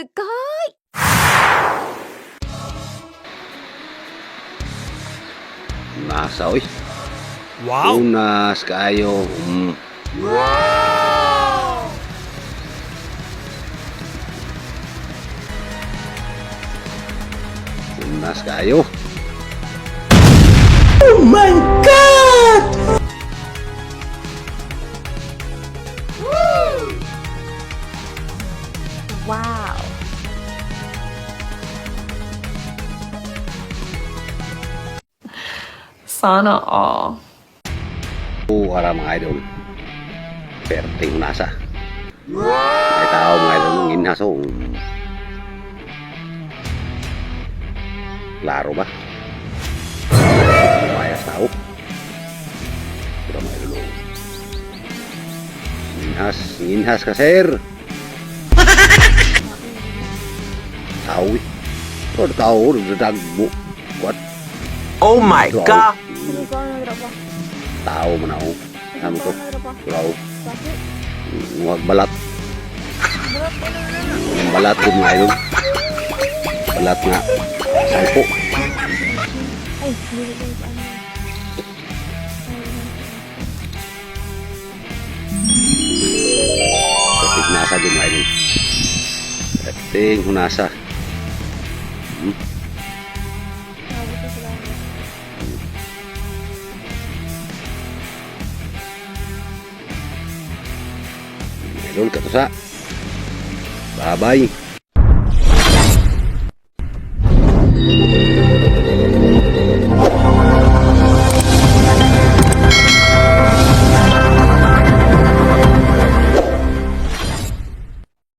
ごい Nasa, oy. Wow! Unas kayo. Unas kayo. Oh my God! Wow. Sana all. Para mga idol. Perting nasa. May tao mga idol ng inhaso. Klaro ba? Mayas tao. Pero mga idol. Inhas ka sir. Tao eh. Pero tao, nagdadagbo. What? Oh my God! Tao man ako. Ano to? Tao. Huwag balat. Balat din mga idol. Balat nga. Salpo. Ay, hindi ko ano. Perting nasa din mga idol. Perting nasa. Idol, katusa. Bye-bye.